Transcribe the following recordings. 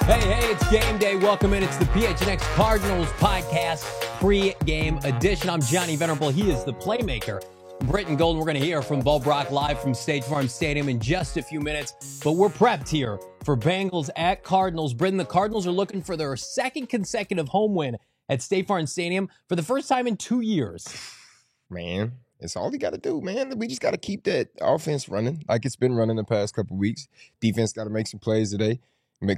Hey, it's game day. Welcome in. It's the PHNX Cardinals podcast pre-game edition. I'm Johnny Venerable. He is the playmaker. Britton Golden. We're going to hear from Bo Brock live from State Farm Stadium in just a few minutes, but we're prepped here for Bengals at Cardinals. Britton, the Cardinals are looking for their second consecutive home win at State Farm Stadium for the first time in 2 years. Man, it's all you got to do, man. We just got to keep that offense running like it's been running the past couple of weeks. Defense got to make some plays today.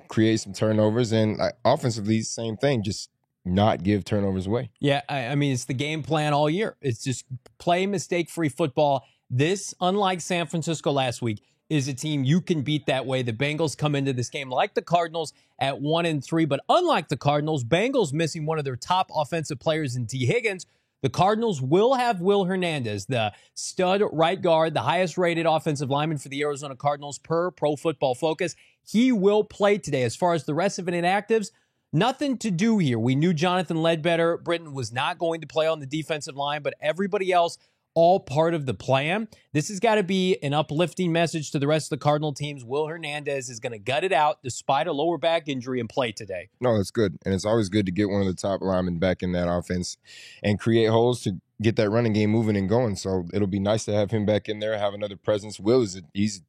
Create some turnovers, and offensively, same thing. Just not give turnovers away. Yeah, I mean, it's the game plan all year. It's just play mistake-free football. This, unlike San Francisco last week, is a team you can beat that way. The Bengals come into this game like the Cardinals at 1-3, but unlike the Cardinals, Bengals missing one of their top offensive players in T. Higgins. The Cardinals will have Will Hernandez, the stud right guard, the highest-rated offensive lineman for the Arizona Cardinals per Pro Football Focus. He will play today. As far as the rest of the inactives, nothing to do here. We knew Jonathan Ledbetter, Britton, was not going to play on the defensive line, but everybody else, all part of the plan. This has got to be an uplifting message to the rest of the Cardinal teams. Will Hernandez is going to gut it out despite a lower back injury and play today. No, that's good. And it's always good to get one of the top linemen back in that offense and create holes to get that running game moving and going. So it'll be nice to have him back in there, have another presence. Will he's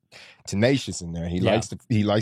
tenacious in there. He likes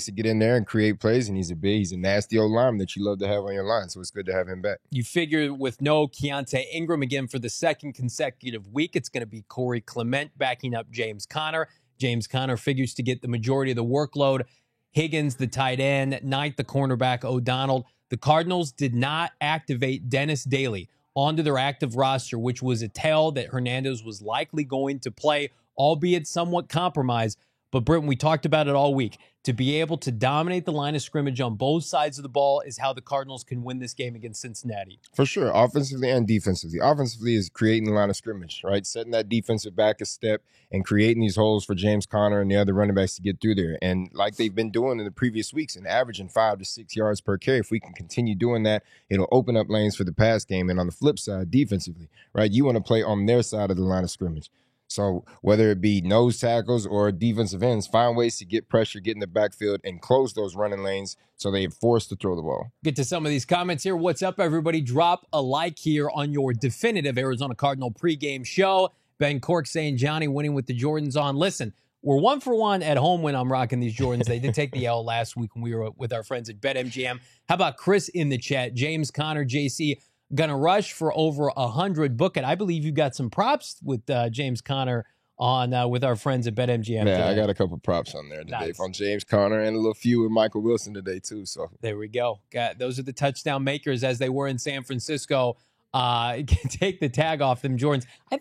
to get in there and create plays, and he's a nasty old lineman that you love to have on your line. So it's good to have him back. You figure with no Keontae Ingram again for the second consecutive week, it's going to be Corey Clement backing up James Conner. James Conner figures to get the majority of the workload. Higgins, the tight end, Knight, the cornerback, O'Donnell. The Cardinals did not activate Dennis Daly onto their active roster, which was a tell that Hernandez was likely going to play, albeit somewhat compromised. But, Britton, we talked about it all week. To be able to dominate the line of scrimmage on both sides of the ball is how the Cardinals can win this game against Cincinnati. For sure, offensively and defensively. Offensively is creating the line of scrimmage, right? Setting that defensive back a step and creating these holes for James Conner and the other running backs to get through there. And like they've been doing in the previous weeks and averaging 5 to 6 yards per carry, if we can continue doing that, it'll open up lanes for the pass game. And on the flip side, defensively, right, you want to play on their side of the line of scrimmage. So whether it be nose tackles or defensive ends, find ways to get pressure, get in the backfield, and close those running lanes so they're forced to throw the ball. Get to some of these comments here. What's up, everybody? Drop a like here on your definitive Arizona Cardinal pregame show. Ben Cork saying Johnny winning with the Jordans on. Listen, we're 1 for 1 at home when I'm rocking these Jordans. They did take the L last week when we were with our friends at BetMGM. How about Chris in the chat? James Conner, JC, gonna rush for over 100. Book it. I believe you got some props with James Conner on with our friends at BetMGM. Yeah, today. I got a couple props on there today Nice. on James Conner and a little few with Michael Wilson today too. So there we go. Those are the touchdown makers as they were in San Francisco. Take the tag off them Jordans. I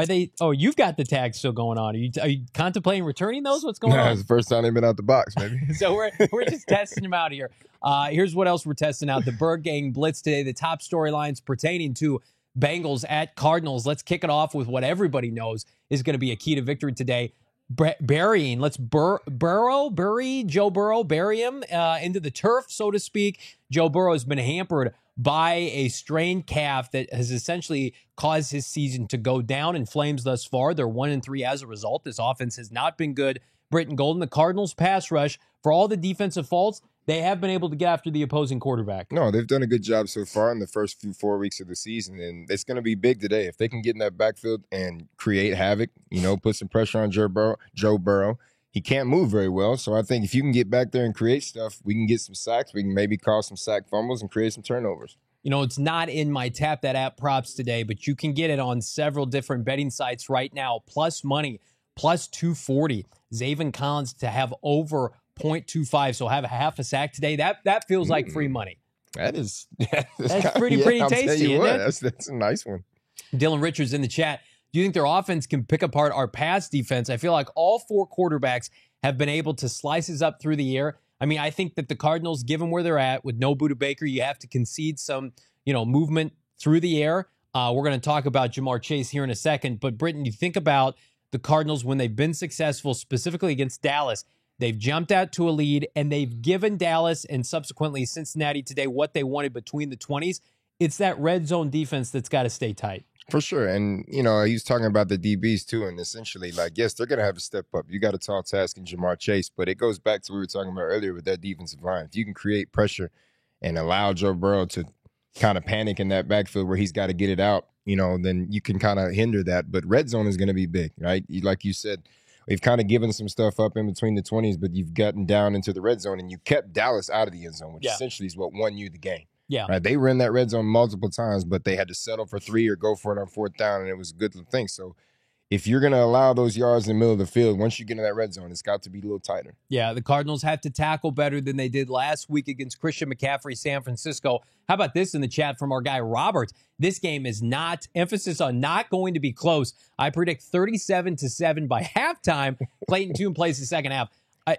think oh, you've got the tag still going on. Are you contemplating returning those? What's going on? It's the first time they've been out the box, maybe. So we're just testing them out here. Here's what else we're testing out. The Bird Gang Blitz today, the top storylines pertaining to Bengals at Cardinals. Let's kick it off with what everybody knows is going to be a key to victory today. Burying, bury Joe Burrow, bury him into the turf, so to speak. Joe Burrow has been hampered by a strained calf that has essentially caused his season to go down in flames thus far. They're 1-3 as a result. This offense has not been good. Britton Golden, the Cardinals pass rush, for all the defensive faults, they have been able to get after the opposing quarterback. No, they've done a good job so far in the first 4 weeks of the season, and it's going to be big today. If they can get in that backfield and create havoc, put some pressure on Joe Burrow. He can't move very well, so I think if you can get back there and create stuff, we can get some sacks. We can maybe cause some sack fumbles and create some turnovers. It's not in my Tap That App props today, but you can get it on several different betting sites right now. Plus money, plus 240. Zaven Collins to have over 0.25, so have a half a sack today. That feels like free money. That's pretty tasty, isn't it? That's a nice one. Dylan Richards in the chat. Do you think their offense can pick apart our pass defense? I feel like all four quarterbacks have been able to slice us up through the air. I mean, I think that the Cardinals, given where they're at with no Budda Baker, you have to concede some, movement through the air. We're going to talk about Ja'Marr Chase here in a second. But, Britton, you think about the Cardinals when they've been successful, specifically against Dallas. They've jumped out to a lead, and they've given Dallas and subsequently Cincinnati today what they wanted between the 20s. It's that red zone defense that's got to stay tight. For sure. And, he was talking about the DBs too. And essentially, yes, they're going to have to step up. You got a tall task in Ja'Marr Chase, but it goes back to what we were talking about earlier with that defensive line. If you can create pressure and allow Joe Burrow to kind of panic in that backfield where he's got to get it out, then you can kind of hinder that. But red zone is going to be big, right? Like you said, we've kind of given some stuff up in between the 20s, but you've gotten down into the red zone and you kept Dallas out of the end zone, which essentially is what won you the game. Yeah. Right. They ran that red zone multiple times, but they had to settle for 3 or go for it on fourth down, and it was a good thing. So if you're going to allow those yards in the middle of the field, once you get in that red zone, it's got to be a little tighter. Yeah, the Cardinals have to tackle better than they did last week against Christian McCaffrey, San Francisco. How about this in the chat from our guy Robert? This game is not, emphasis on not going to be close. I predict 37-7 by halftime. Clayton Tune plays the second half.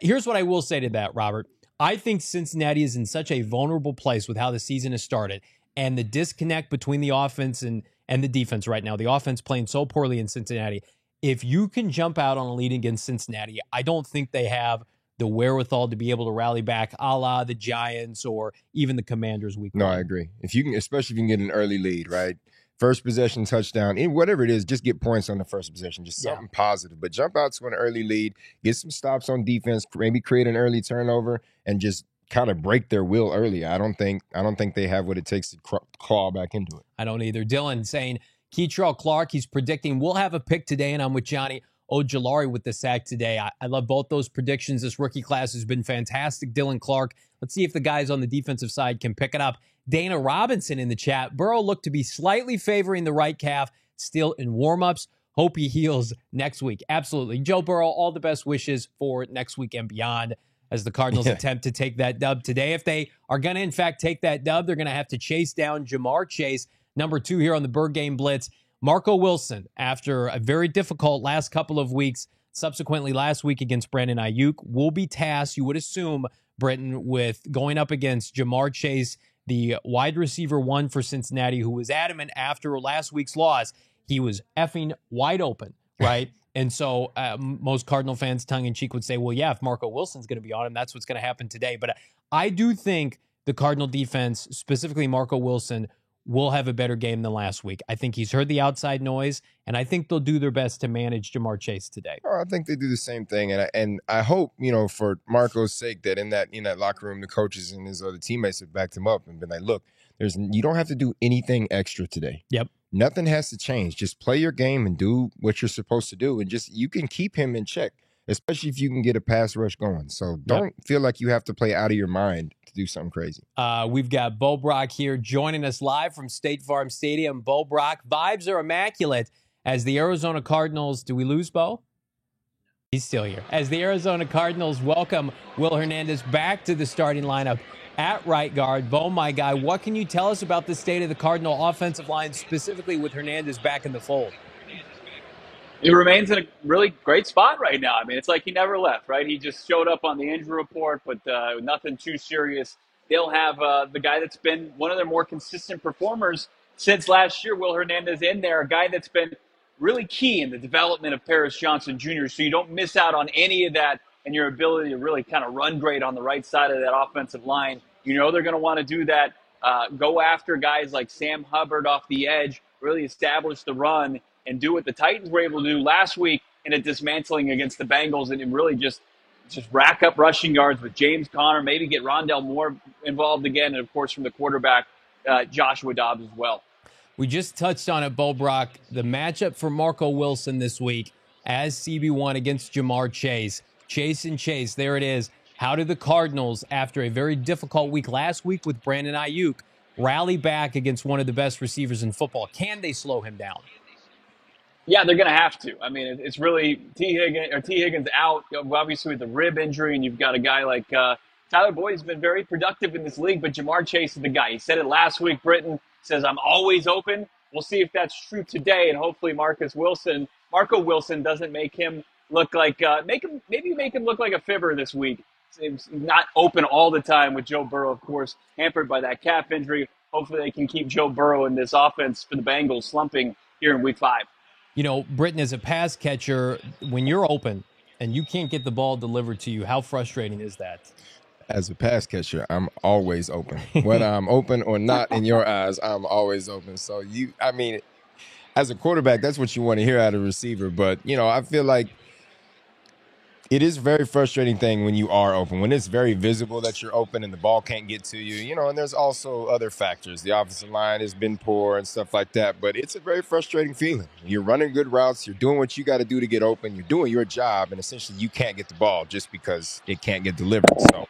Here's what I will say to that, Robert. I think Cincinnati is in such a vulnerable place with how the season has started and the disconnect between the offense and the defense right now. The offense playing so poorly in Cincinnati. If you can jump out on a lead against Cincinnati, I don't think they have the wherewithal to be able to rally back a la the Giants or even the Commanders week. No, I agree. If you can, especially if you can get an early lead, right? First possession touchdown, whatever it is, just get points on the first possession, just something positive. But jump out to an early lead, get some stops on defense, maybe create an early turnover, and just kind of break their will early. I don't think they have what it takes to claw back into it. I don't either. Dylan saying Keitrell Clark, he's predicting we'll have a pick today, and I'm with Johnny Ojulari with the sack today. I love both those predictions. This rookie class has been fantastic. Dylan Clark. Let's see if the guys on the defensive side can pick it up. Dana Robinson in the chat. Burrow looked to be slightly favoring the right calf still in warmups. Hope he heals next week. Absolutely. Joe Burrow, all the best wishes for next week and beyond as the Cardinals attempt to take that dub today. If they are going to, in fact, take that dub, they're going to have to chase down Ja'Marr Chase, number 2 here on the Bird Game Blitz. Marco Wilson, after a very difficult last couple of weeks, subsequently last week against Brandon Ayuk, will be tasked, you would assume, Britton, with going up against Ja'Marr Chase, the wide receiver 1 for Cincinnati, who was adamant after last week's loss. He was effing wide open, right? And so most Cardinal fans, tongue-in-cheek, would say, well, yeah, if Marco Wilson's going to be on him, that's what's going to happen today. But I do think the Cardinal defense, specifically Marco Wilson, will have a better game than last week. I think he's heard the outside noise, and I think they'll do their best to manage Ja'Marr Chase today. Oh, I think they do the same thing, and I hope, for Marco's sake, that in that locker room, the coaches and his other teammates have backed him up and been like, look, you don't have to do anything extra today. Yep. Nothing has to change. Just play your game and do what you're supposed to do, and you can keep him in check, especially if you can get a pass rush going. So don't feel like you have to play out of your mind to do something crazy. We've got Bo Brock here joining us live from State Farm Stadium. Bo Brock, vibes are immaculate as the Arizona Cardinals. Do we lose Bo? He's still here. As the Arizona Cardinals welcome Will Hernandez back to the starting lineup at right guard. Bo, my guy, what can you tell us about the state of the Cardinal offensive line, specifically with Hernandez back in the fold? He remains in a really great spot right now. I mean, it's like he never left, right? He just showed up on the injury report, but nothing too serious. They'll have the guy that's been one of their more consistent performers since last year, Will Hernandez, in there, a guy that's been really key in the development of Paris Johnson Jr., so you don't miss out on any of that and your ability to really kind of run great on the right side of that offensive line. They're going to want to do that, go after guys like Sam Hubbard off the edge, really establish the run, and do what the Titans were able to do last week in a dismantling against the Bengals and really just rack up rushing yards with James Conner, maybe get Rondale Moore involved again, and, of course, from the quarterback, Joshua Dobbs as well. We just touched on it, Bo Brock. The matchup for Marco Wilson this week as CB1 against Ja'Marr Chase. Chase and Chase, there it is. How did the Cardinals, after a very difficult week last week with Brandon Ayuk, rally back against one of the best receivers in football? Can they slow him down? Yeah, they're going to have to. I mean, it's really T. Higgins out, obviously with the rib injury, and you've got a guy like Tyler Boyd has been very productive in this league, but Ja'Marr Chase is the guy. He said it last week, Britton says, I'm always open. We'll see if that's true today, and hopefully Marco Wilson doesn't make him look like make him look like a fibber this week. He's not open all the time with Joe Burrow, of course, hampered by that calf injury. Hopefully they can keep Joe Burrow in this offense for the Bengals slumping here in week 5. You know, Britton, as a pass catcher, when you're open and you can't get the ball delivered to you, how frustrating is that? As a pass catcher, I'm always open. Whether I'm open or not in your eyes, I'm always open. So as a quarterback, that's what you want to hear out of a receiver. But, I feel like it is a very frustrating thing when you are open, when it's very visible that you're open and the ball can't get to you, and there's also other factors. The offensive line has been poor and stuff like that, but it's a very frustrating feeling. You're running good routes. You're doing what you got to do to get open. You're doing your job, and essentially you can't get the ball just because it can't get delivered. So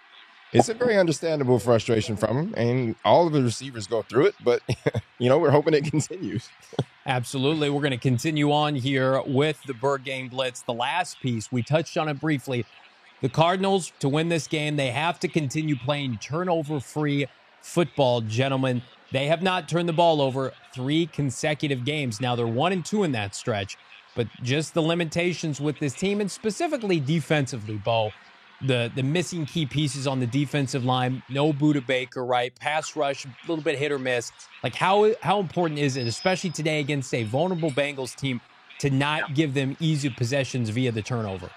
it's a very understandable frustration from him, and all of the receivers go through it, but, we're hoping it continues. Absolutely. We're going to continue on here with the Bird Game Blitz. The last piece, we touched on it briefly. The Cardinals, to win this game, they have to continue playing turnover-free football, gentlemen. They have not turned the ball over 3 consecutive games. Now, they're 1-2 in that stretch, but just the limitations with this team, and specifically defensively, Bo. The missing key pieces on the defensive line, no Budda Baker, right? Pass rush, a little bit hit or miss. Like, how important is it, especially today against a vulnerable Bengals team, to not give them easy possessions via the turnover?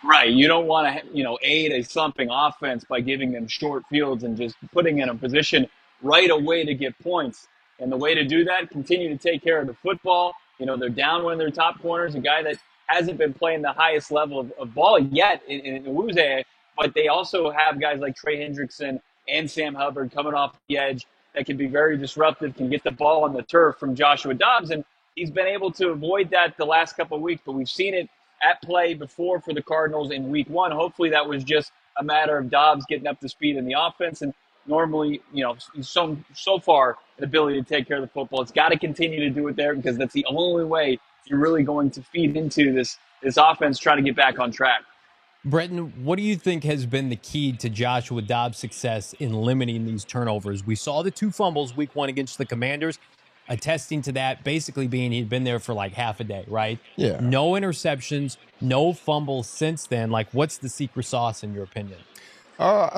Right. You don't want to, aid a slumping offense by giving them short fields and just putting in a position right away to get points. And the way to do that, continue to take care of the football. They're down one of their top corners, a guy that hasn't been playing the highest level of ball yet in Awuzie, but they also have guys like Trey Hendrickson and Sam Hubbard coming off the edge that can be very disruptive, can get the ball on the turf from Joshua Dobbs, and he's been able to avoid that the last couple of weeks, but we've seen it at play before for the Cardinals in week 1. Hopefully that was just a matter of Dobbs getting up to speed in the offense, and normally, so far an ability to take care of the football. It's got to continue to do it there because that's the only way you're really going to feed into this offense trying to get back on track. Britton, what do you think has been the key to Joshua Dobbs' success in limiting these turnovers? We saw the 2 fumbles week 1 against the Commanders, attesting to that basically being he'd been there for like half a day, right? Yeah. No interceptions, no fumbles since then. Like, what's the secret sauce in your opinion?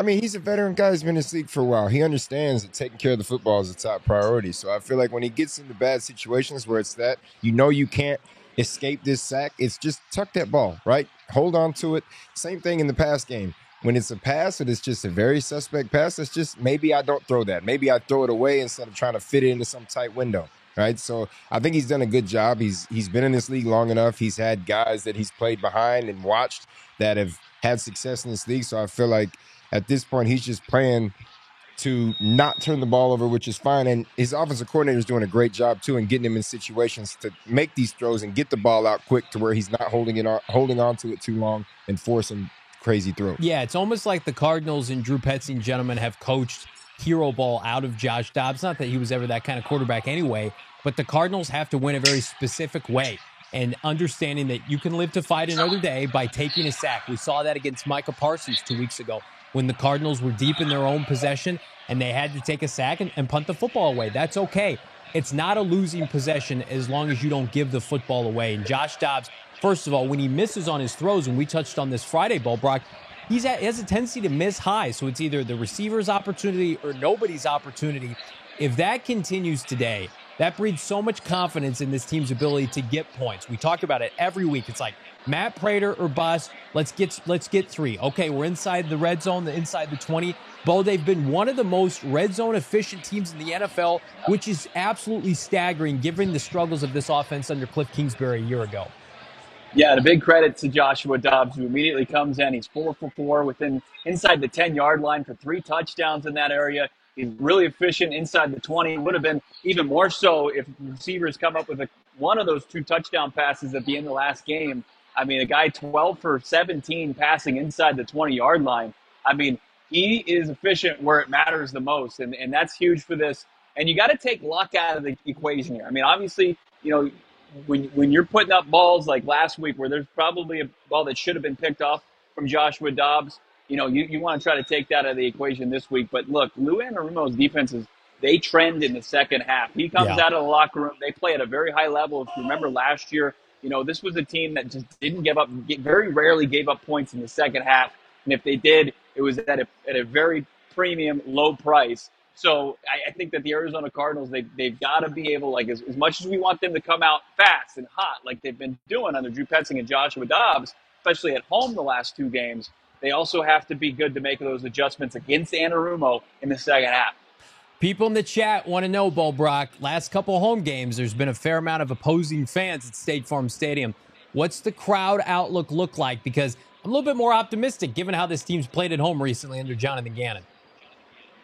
He's a veteran guy who's been in this league for a while. He understands that taking care of the football is a top priority. So I feel like when he gets into bad situations where it's that, you can't escape this sack, it's just tuck that ball, right? Hold on to it. Same thing in the pass game. When it's a pass and it's just a very suspect pass, it's just maybe I don't throw that. Maybe I throw it away instead of trying to fit it into some tight window, right? So I think he's done a good job. He's been in this league long enough. He's had guys that he's played behind and watched that have had success in this league. So I feel like at this point, he's just playing to not turn the ball over, which is fine. And his offensive coordinator is doing a great job, too, in getting him in situations to make these throws and get the ball out quick to where he's not holding on to it too long and forcing crazy throws. Yeah, it's almost like the Cardinals and Drew Petzing, gentlemen, have coached hero ball out of Josh Dobbs. Not that he was ever that kind of quarterback anyway, but the Cardinals have to win a very specific way. And understanding that you can live to fight another day by taking a sack. We saw that against Micah Parsons 2 weeks ago when the Cardinals were deep in their own possession and they had to take a sack and punt the football away. That's okay. It's not a losing possession as long as you don't give the football away. And Josh Dobbs, first of all, when he misses on his throws, and we touched on this Friday, Ball Brock, he has a tendency to miss high. So it's either the receiver's opportunity or nobody's opportunity. If that continues today, that breeds so much confidence in this team's ability to get points. We talk about it every week. It's like Matt Prater or bust. Let's get 3. Okay, we're inside the red zone, inside the 20. Bo, they've been one of the most red zone efficient teams in the NFL, which is absolutely staggering given the struggles of this offense under Cliff Kingsbury a year ago. Yeah, and a big credit to Joshua Dobbs, who immediately comes in. He's 4 for 4 inside the 10-yard line for 3 touchdowns in that area. He's really efficient inside the 20. Would have been even more so if receivers come up with one of those 2 touchdown passes at the end of the last game. I mean, a guy 12 for 17 passing inside the 20-yard line. I mean, he is efficient where it matters the most, and that's huge for this. And you got to take luck out of the equation here. I mean, obviously, when you're putting up balls like last week where there's probably a ball that should have been picked off from Joshua Dobbs, you want to try to take that out of the equation this week. But look, Lou Anarumo's defense they trend in the second half. He comes Yeah. out of the locker room. They play at a very high level. If you remember last year, this was a team that just didn't give up, very rarely gave up points in the second half. And if they did, it was at a very premium, low price. So I think that the Arizona Cardinals, they've got to be able, like, as much as we want them to come out fast and hot, like they've been doing under Drew Petzing and Joshua Dobbs, especially at home the last 2 games, they also have to be good to make those adjustments against Anarumo in the second half. People in the chat want to know, Bo Brock, last couple home games, there's been a fair amount of opposing fans at State Farm Stadium. What's the crowd outlook look like? Because I'm a little bit more optimistic given how this team's played at home recently under Jonathan Gannon.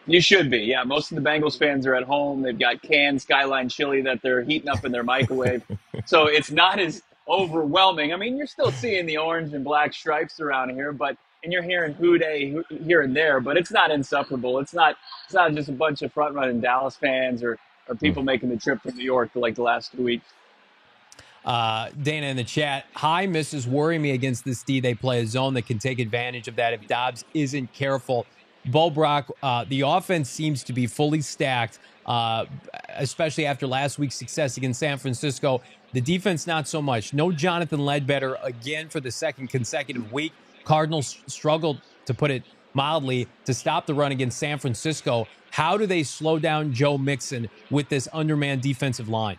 You should be. Yeah, most of the Bengals fans are at home. They've got canned Skyline chili that they're heating up in their microwave. So it's not as overwhelming. I mean, you're still seeing the orange and black stripes around here, and you're hearing Houday here and there, but it's not insufferable. It's not just a bunch of front-running Dallas fans or people making the trip from New York to like the last 2 weeks. Dana in the chat, hi, misses worry me against this D. They play a zone that can take advantage of that if Dobbs isn't careful. Bo Brock, the offense seems to be fully stacked, especially after last week's success against San Francisco. The defense, not so much. No Jonathan Ledbetter again for the second consecutive week. Cardinals struggled, to put it mildly, to stop the run against San Francisco. How do they slow down Joe Mixon with this undermanned defensive line?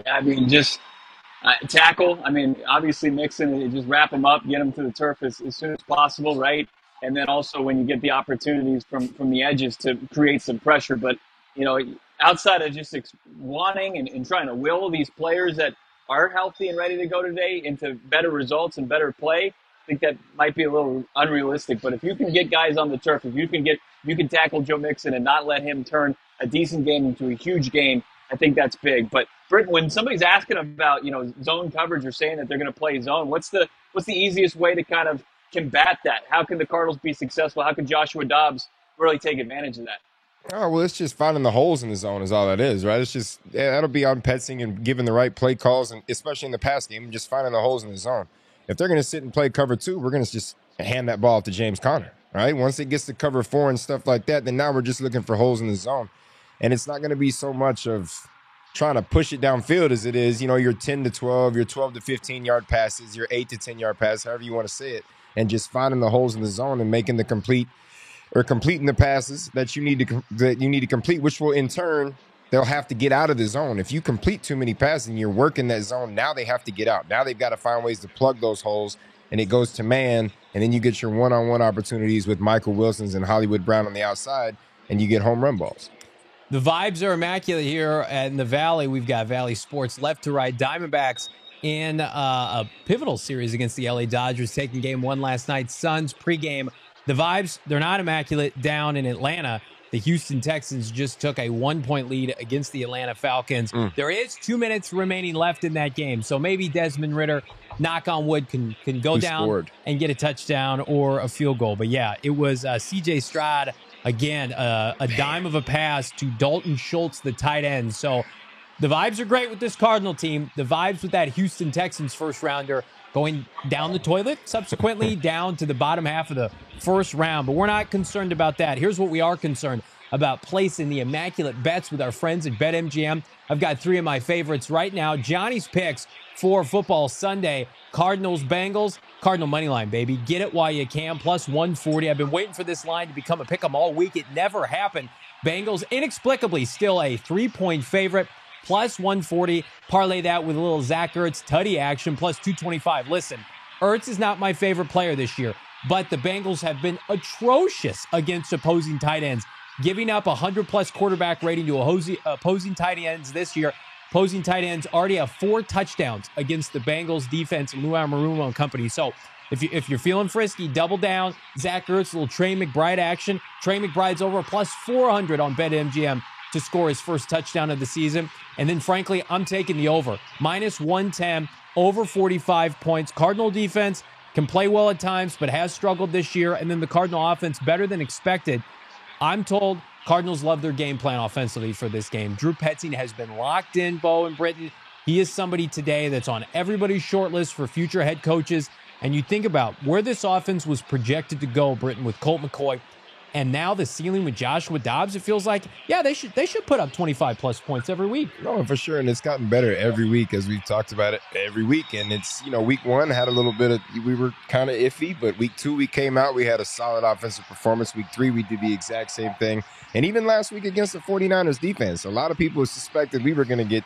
Yeah, I mean, just tackle. I mean, obviously Mixon, just wrap him up, get him to the turf as soon as possible, right? And then also when you get the opportunities from the edges to create some pressure. But, outside of just wanting and trying to will these players that are healthy and ready to go today into better results and better play, I think that might be a little unrealistic. But if you can get guys on the turf, if you can tackle Joe Mixon and not let him turn a decent game into a huge game, I think that's big. But Britton, when somebody's asking about, zone coverage or saying that they're going to play zone, what's the easiest way to kind of combat that? How can the Cardinals be successful? How can Joshua Dobbs really take advantage of that? Oh, well, it's just finding the holes in the zone is all that is, right? It's just, that'll be on Petzing and giving the right play calls, and especially in the pass game, just finding the holes in the zone. If they're going to sit and play cover 2, we're going to just hand that ball to James Conner, right? Once it gets to cover 4 and stuff like that, then now we're just looking for holes in the zone. And it's not going to be so much of trying to push it downfield as it is, your 10 to 12, your 12 to 15-yard passes, your 8 to 10-yard passes, however you want to say it, and just finding the holes in the zone and making completing the passes that you need to complete, which will in turn, they'll have to get out of the zone. If you complete too many passes and you're working that zone, now they have to get out. Now they've got to find ways to plug those holes, and it goes to man, and then you get your one-on-one opportunities with Michael Wilson's and Hollywood Brown on the outside, and you get home run balls. The vibes are immaculate here in the Valley. We've got Valley Sports left to right. Diamondbacks in a pivotal series against the LA Dodgers, taking game 1 last night. Suns pregame. The vibes, they're not immaculate down in Atlanta. The Houston Texans just took a 1-point lead against the Atlanta Falcons. There is 2 minutes remaining left in that game. So maybe Desmond Ridder, knock on wood, can go down and get a touchdown or a field goal. But yeah, it was CJ Stroud. Again, a dime of a pass to Dalton Schultz, the tight end. So the vibes are great with this Cardinal team. The vibes with that Houston Texans first rounder going down the toilet, subsequently down to the bottom half of the first round. But we're not concerned about that. Here's what we are concerned about: placing the immaculate bets with our friends at BetMGM. I've got 3 of my favorites right now. Johnny's picks for Football Sunday: Cardinals, Bengals, Cardinal money line, baby. Get it while you can. Plus 140. I've been waiting for this line to become a pick 'em all week. It never happened. Bengals inexplicably still a 3-point favorite. Plus 140. Parlay that with a little Zach Ertz tutty action. Plus 225. Listen, Ertz is not my favorite player this year, but the Bengals have been atrocious against opposing tight ends, giving up 100-plus quarterback rating to opposing tight ends this year. Opposing tight ends already have 4 touchdowns against the Bengals defense and Lou Anarumo and company. So if you're feeling frisky, double down. Zach Ertz, a little Trey McBride action. Trey McBride's over plus 400 on BetMGM to score his first touchdown of the season. And then, frankly, I'm taking the over. Minus 110, over 45 points. Cardinal defense can play well at times, but has struggled this year. And then the Cardinal offense better than expected. I'm told Cardinals love their game plan offensively for this game. Drew Petzing has been locked in, Bo and Britton. He is somebody today that's on everybody's short list for future head coaches. And you think about where this offense was projected to go, Britton, with Colt McCoy. And now the ceiling with Joshua Dobbs, it feels like, yeah, they should put up 25-plus points every week. No, for sure. And it's gotten better every week, as we've talked about it every week. And it's, week one had a little bit of, we were kind of iffy, but week two, we came out, we had a solid offensive performance. Week three, we did the exact same thing. And even last week against the 49ers defense, a lot of people suspected we were going to get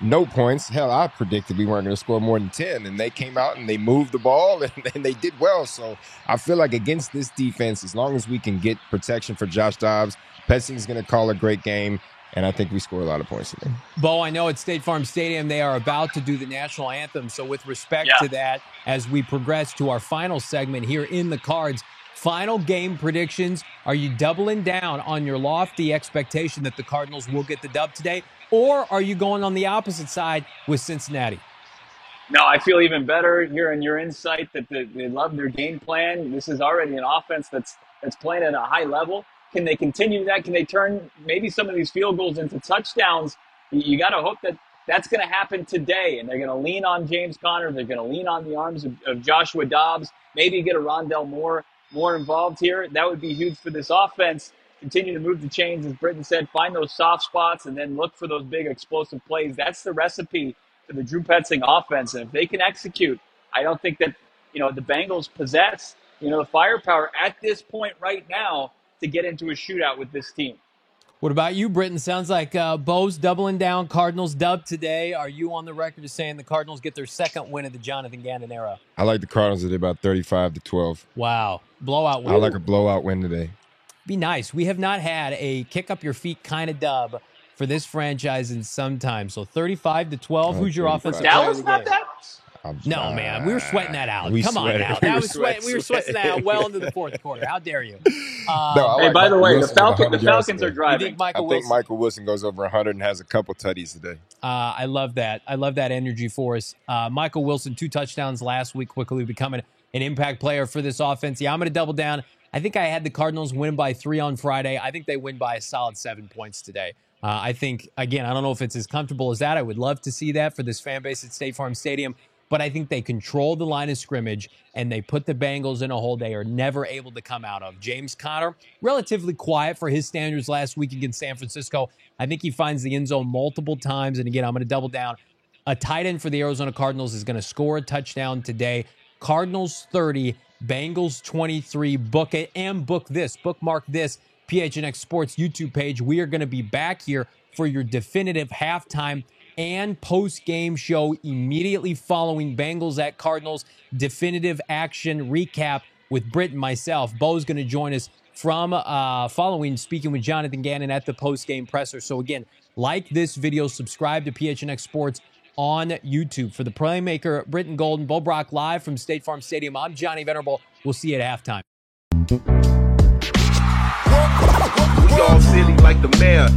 no points. Hell, I predicted we weren't going to score more than 10, and they came out and they moved the ball and they did well. So I feel like against this defense, as long as we can get protection for Josh Dobbs, Petsing's going to call a great game, and I think we score a lot of points today. Bo, I know at State Farm Stadium they are about to do the national anthem. So with respect to that, as we progress to our final segment here in the Cards, final game predictions, are you doubling down on your lofty expectation that the Cardinals will get the dub today? Or are you going on the opposite side with Cincinnati? No, I feel even better hearing your insight that they love their game plan. This is already an offense that's playing at a high level. Can they continue that? Can they turn maybe some of these field goals into touchdowns? You got to hope that that's going to happen today, and they're going to lean on James Conner. They're going to lean on the arms of Joshua Dobbs, maybe get a Rondell more involved here. That would be huge for this offense. Continue to move the chains, as Britton said, find those soft spots and then look for those big explosive plays. That's the recipe for the Drew Petzing offense. And if they can execute, I don't think that, the Bengals possess, the firepower at this point right now to get into a shootout with this team. What about you, Britton? Sounds like Bo's doubling down. Cardinals dub today. Are you on the record as saying the Cardinals get their second win of the Jonathan Gannon era? I like the Cardinals at about 35-12. Wow. Blowout win. I like a blowout win today. Be nice. We have not had a kick-up-your-feet kind of dub for this franchise in some time. So 35-12. Who's your offensive player Dallas of the game? Not that? No, man. We were sweating that out. Come on now. We were sweating that out well into the fourth quarter. How dare you? Hey, by the way, the Falcons are driving. I think Michael Wilson goes over 100 and has a couple tutties today. I love that. I love that energy for us. Michael Wilson, 2 touchdowns last week, quickly becoming an impact player for this offense. Yeah, I'm going to double down. I think I had the Cardinals win by 3 on Friday. I think they win by a solid 7 points today. I think, again, I don't know if it's as comfortable as that. I would love to see that for this fan base at State Farm Stadium. But I think they control the line of scrimmage, and they put the Bengals in a hole they are never able to come out of. James Conner, relatively quiet for his standards last week against San Francisco. I think he finds the end zone multiple times. And again, I'm going to double down. A tight end for the Arizona Cardinals is going to score a touchdown today. Cardinals 30, Bengals 23. Book it and bookmark this PHNX Sports YouTube page. We are going to be back here for your definitive halftime and post-game show immediately following Bengals at Cardinals definitive action recap with Britt and myself. Bo's going to join us from following speaking with Jonathan Gannon at the post-game presser. So again, like this video, subscribe to PHNX Sports on YouTube. For the playmaker, Britton Golden, Bo Brock live from State Farm Stadium, I'm Johnny Venerable. We'll see you at halftime. We all silly like the mayor.